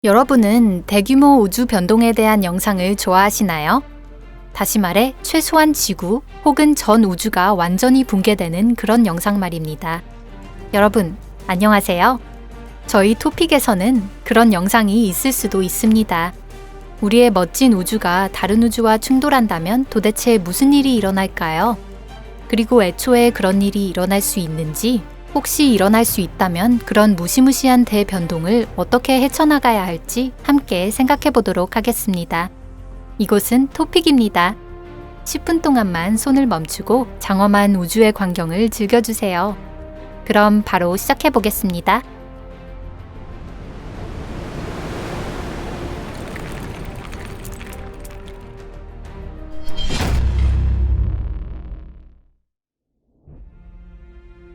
여러분은 대규모 우주 변동에 대한 영상을 좋아하시나요? 다시 말해, 최소한 지구 혹은 전 우주가 완전히 붕괴되는 그런 영상 말입니다. 여러분, 안녕하세요. 저희 토픽에서는 그런 영상이 있을 수도 있습니다. 우리의 멋진 우주가 다른 우주와 충돌한다면 도대체 무슨 일이 일어날까요? 그리고 애초에 그런 일이 일어날 수 있는지, 혹시 일어날 수 있다면 그런 무시무시한 대변동을 어떻게 헤쳐나가야 할지 함께 생각해 보도록 하겠습니다. 이곳은 토픽입니다. 10분 동안만 손을 멈추고 장엄한 우주의 광경을 즐겨주세요. 그럼 바로 시작해 보겠습니다.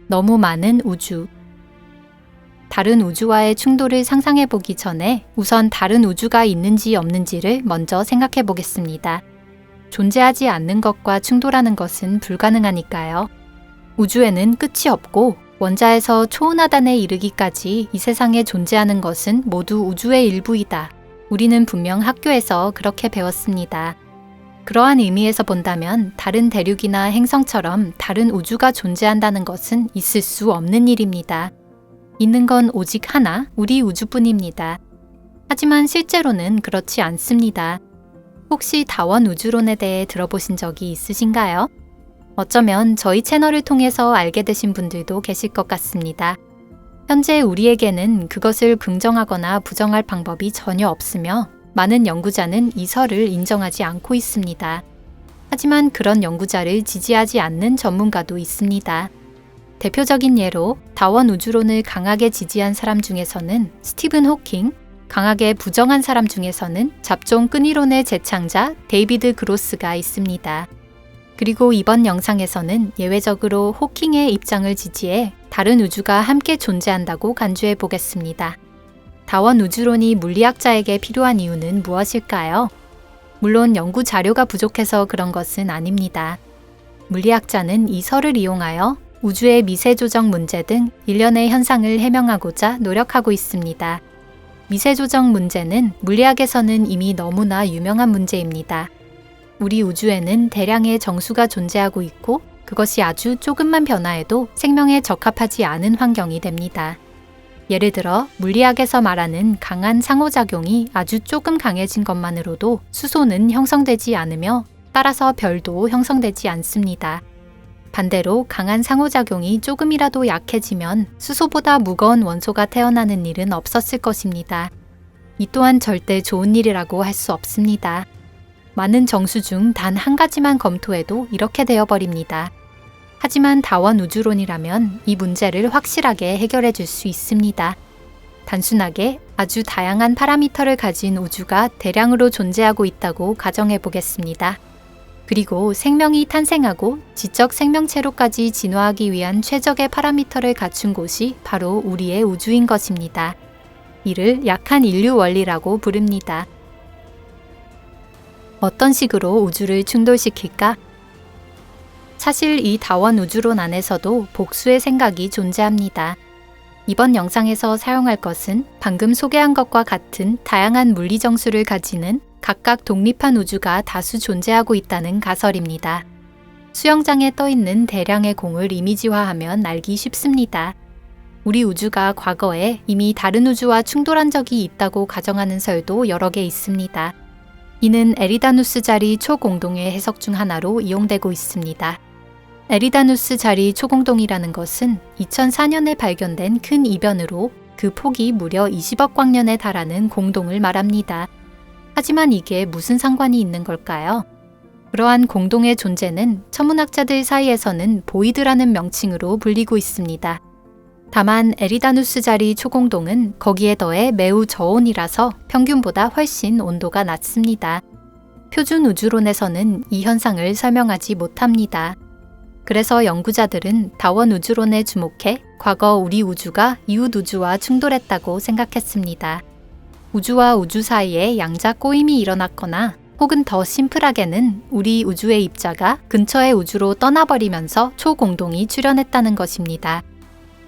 너무 많은 우주. 다른 우주와의 충돌을 상상해 보기 전에 우선 다른 우주가 있는지 없는지를 먼저 생각해 보겠습니다. 존재하지 않는 것과 충돌하는 것은 불가능하니까요. 우주에는 끝이 없고 원자에서 초은하단에 이르기까지 이 세상에 존재하는 것은 모두 우주의 일부이다. 우리는 분명 학교에서 그렇게 배웠습니다. 그러한 의미에서 본다면 다른 대륙이나 행성처럼 다른 우주가 존재한다는 것은 있을 수 없는 일입니다. 있는 건 오직 하나, 우리 우주뿐입니다. 하지만 실제로는 그렇지 않습니다. 혹시 다원 우주론에 대해 들어보신 적이 있으신가요? 어쩌면 저희 채널을 통해서 알게 되신 분들도 계실 것 같습니다. 현재 우리에게는 그것을 긍정하거나 부정할 방법이 전혀 없으며 많은 연구자는 이 설을 인정하지 않고 있습니다. 하지만 그런 연구자를 지지하지 않는 전문가도 있습니다. 대표적인 예로 다원 우주론을 강하게 지지한 사람 중에서는 스티븐 호킹, 강하게 부정한 사람 중에서는 잡종 끈이론의 재창자 데이비드 그로스가 있습니다. 그리고 이번 영상에서는 예외적으로 호킹의 입장을 지지해 다른 우주가 함께 존재한다고 간주해 보겠습니다. 다원 우주론이 물리학자에게 필요한 이유는 무엇일까요? 물론 연구 자료가 부족해서 그런 것은 아닙니다. 물리학자는 이 설을 이용하여 우주의 미세 조정 문제 등 일련의 현상을 해명하고자 노력하고 있습니다. 미세 조정 문제는 물리학에서는 이미 너무나 유명한 문제입니다. 우리 우주에는 대량의 정수가 존재하고 있고 그것이 아주 조금만 변화해도 생명에 적합하지 않은 환경이 됩니다. 예를 들어 물리학에서 말하는 강한 상호작용이 아주 조금 강해진 것만으로도 수소는 형성되지 않으며 따라서 별도 형성되지 않습니다. 반대로 강한 상호작용이 조금이라도 약해지면 수소보다 무거운 원소가 태어나는 일은 없었을 것입니다. 이 또한 절대 좋은 일이라고 할 수 없습니다. 많은 정수 중 단 한 가지만 검토해도 이렇게 되어버립니다. 하지만 다원 우주론이라면 이 문제를 확실하게 해결해 줄 수 있습니다. 단순하게 아주 다양한 파라미터를 가진 우주가 대량으로 존재하고 있다고 가정해 보겠습니다. 그리고 생명이 탄생하고 지적 생명체로까지 진화하기 위한 최적의 파라미터를 갖춘 곳이 바로 우리의 우주인 것입니다. 이를 약한 인류 원리라고 부릅니다. 어떤 식으로 우주를 충돌시킬까? 사실 이 다원 우주론 안에서도 복수의 생각이 존재합니다. 이번 영상에서 사용할 것은 방금 소개한 것과 같은 다양한 물리 정수를 가지는 각각 독립한 우주가 다수 존재하고 있다는 가설입니다. 수영장에 떠있는 대량의 공을 이미지화하면 알기 쉽습니다. 우리 우주가 과거에 이미 다른 우주와 충돌한 적이 있다고 가정하는 설도 여러 개 있습니다. 이는 에리다누스 자리 초공동의 해석 중 하나로 이용되고 있습니다. 에리다누스 자리 초공동이라는 것은 2004년에 발견된 큰 이변으로 그 폭이 무려 20억 광년에 달하는 공동을 말합니다. 하지만 이게 무슨 상관이 있는 걸까요? 그러한 공동의 존재는 천문학자들 사이에서는 보이드라는 명칭으로 불리고 있습니다. 다만 에리다누스 자리 초공동은 거기에 더해 매우 저온이라서 평균보다 훨씬 온도가 낮습니다. 표준 우주론에서는 이 현상을 설명하지 못합니다. 그래서 연구자들은 다원 우주론에 주목해 과거 우리 우주가 이웃 우주와 충돌했다고 생각했습니다. 우주와 우주 사이에 양자 꼬임이 일어났거나 혹은 더 심플하게는 우리 우주의 입자가 근처의 우주로 떠나버리면서 초공동이 출현했다는 것입니다.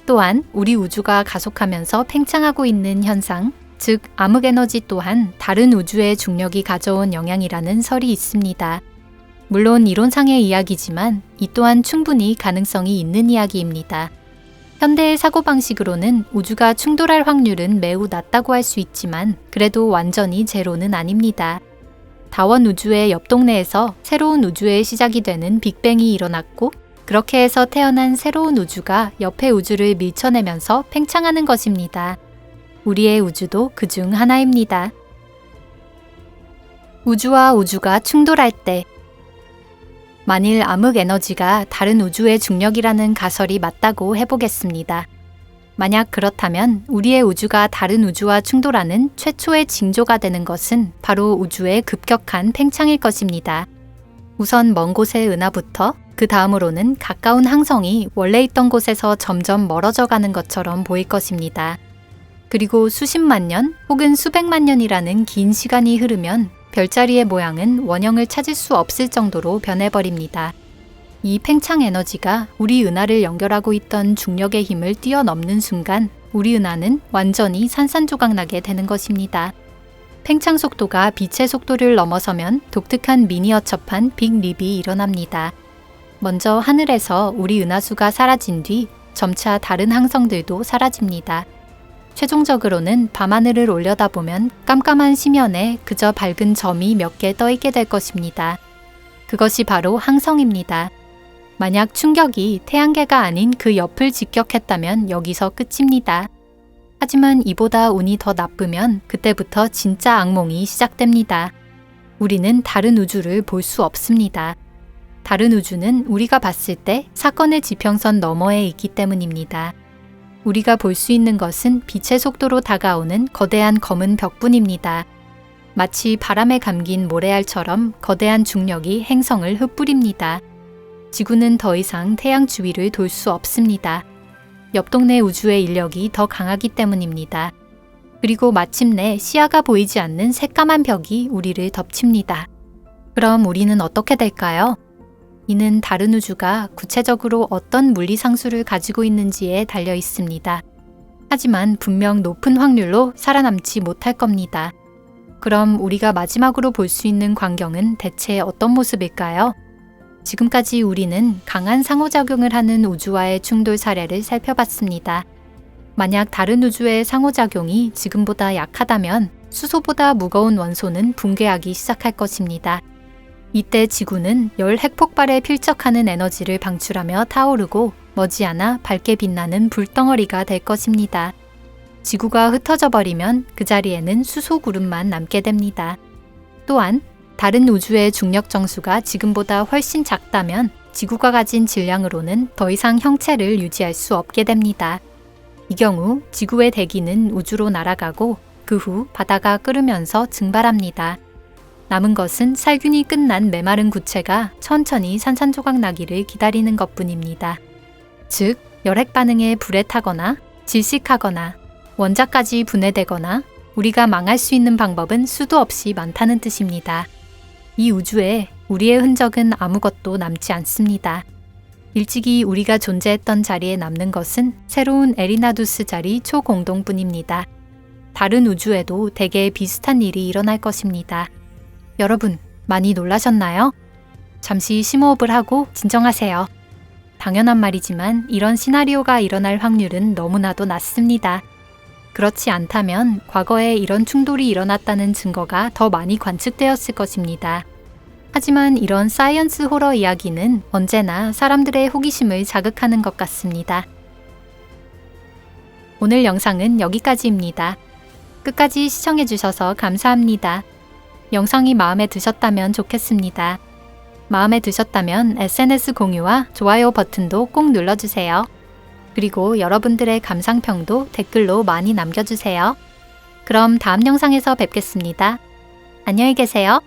또한 우리 우주가 가속하면서 팽창하고 있는 현상, 즉, 암흑에너지 또한 다른 우주의 중력이 가져온 영향이라는 설이 있습니다. 물론 이론상의 이야기지만 이 또한 충분히 가능성이 있는 이야기입니다. 현대의 사고방식으로는 우주가 충돌할 확률은 매우 낮다고 할 수 있지만 그래도 완전히 제로는 아닙니다. 다원 우주의 옆 동네에서 새로운 우주의 시작이 되는 빅뱅이 일어났고 그렇게 해서 태어난 새로운 우주가 옆의 우주를 밀쳐내면서 팽창하는 것입니다. 우리의 우주도 그중 하나입니다. 우주와 우주가 충돌할 때 만일 암흑 에너지가 다른 우주의 중력이라는 가설이 맞다고 해보겠습니다. 만약 그렇다면 우리의 우주가 다른 우주와 충돌하는 최초의 징조가 되는 것은 바로 우주의 급격한 팽창일 것입니다. 우선 먼 곳의 은하부터 그 다음으로는 가까운 항성이 원래 있던 곳에서 점점 멀어져 가는 것처럼 보일 것입니다. 그리고 수십만 년 혹은 수백만 년이라는 긴 시간이 흐르면 별자리의 모양은 원형을 찾을 수 없을 정도로 변해버립니다. 이 팽창 에너지가 우리 은하를 연결하고 있던 중력의 힘을 뛰어넘는 순간 우리 은하는 완전히 산산조각나게 되는 것입니다. 팽창 속도가 빛의 속도를 넘어서면 독특한 미니어처판 빅립이 일어납니다. 먼저 하늘에서 우리 은하수가 사라진 뒤 점차 다른 항성들도 사라집니다. 최종적으로는 밤하늘을 올려다보면 깜깜한 심연에 그저 밝은 점이 몇 개 떠있게 될 것입니다. 그것이 바로 항성입니다. 만약 충격이 태양계가 아닌 그 옆을 직격했다면 여기서 끝입니다. 하지만 이보다 운이 더 나쁘면 그때부터 진짜 악몽이 시작됩니다. 우리는 다른 우주를 볼 수 없습니다. 다른 우주는 우리가 봤을 때 사건의 지평선 너머에 있기 때문입니다. 우리가 볼 수 있는 것은 빛의 속도로 다가오는 거대한 검은 벽뿐입니다. 마치 바람에 감긴 모래알처럼 거대한 중력이 행성을 흩뿌립니다. 지구는 더 이상 태양 주위를 돌 수 없습니다. 옆 동네 우주의 인력이 더 강하기 때문입니다. 그리고 마침내 시야가 보이지 않는 새까만 벽이 우리를 덮칩니다. 그럼 우리는 어떻게 될까요? 이는 다른 우주가 구체적으로 어떤 물리상수를 가지고 있는지에 달려 있습니다. 하지만 분명 높은 확률로 살아남지 못할 겁니다. 그럼 우리가 마지막으로 볼 수 있는 광경은 대체 어떤 모습일까요? 지금까지 우리는 강한 상호작용을 하는 우주와의 충돌 사례를 살펴봤습니다. 만약 다른 우주의 상호작용이 지금보다 약하다면 수소보다 무거운 원소는 붕괴하기 시작할 것입니다. 이때 지구는 열 핵폭발에 필적하는 에너지를 방출하며 타오르고 머지않아 밝게 빛나는 불덩어리가 될 것입니다. 지구가 흩어져 버리면 그 자리에는 수소구름만 남게 됩니다. 또한 다른 우주의 중력 정수가 지금보다 훨씬 작다면 지구가 가진 질량으로는 더 이상 형체를 유지할 수 없게 됩니다. 이 경우 지구의 대기는 우주로 날아가고 그 후 바다가 끓으면서 증발합니다. 남은 것은 살균이 끝난 메마른 구체가 천천히 산산조각 나기를 기다리는 것뿐입니다. 즉, 열핵 반응에 불에 타거나 질식하거나 원자까지 분해되거나 우리가 망할 수 있는 방법은 수도 없이 많다는 뜻입니다. 이 우주에 우리의 흔적은 아무것도 남지 않습니다. 일찍이 우리가 존재했던 자리에 남는 것은 새로운 에리나두스 자리 초공동뿐입니다. 다른 우주에도 대개 비슷한 일이 일어날 것입니다. 여러분, 많이 놀라셨나요? 잠시 심호흡을 하고 진정하세요. 당연한 말이지만 이런 시나리오가 일어날 확률은 너무나도 낮습니다. 그렇지 않다면 과거에 이런 충돌이 일어났다는 증거가 더 많이 관측되었을 것입니다. 하지만 이런 사이언스 호러 이야기는 언제나 사람들의 호기심을 자극하는 것 같습니다. 오늘 영상은 여기까지입니다. 끝까지 시청해주셔서 감사합니다. 영상이 마음에 드셨다면 좋겠습니다. 마음에 드셨다면 SNS 공유와 좋아요 버튼도 꼭 눌러주세요. 그리고 여러분들의 감상평도 댓글로 많이 남겨주세요. 그럼 다음 영상에서 뵙겠습니다. 안녕히 계세요.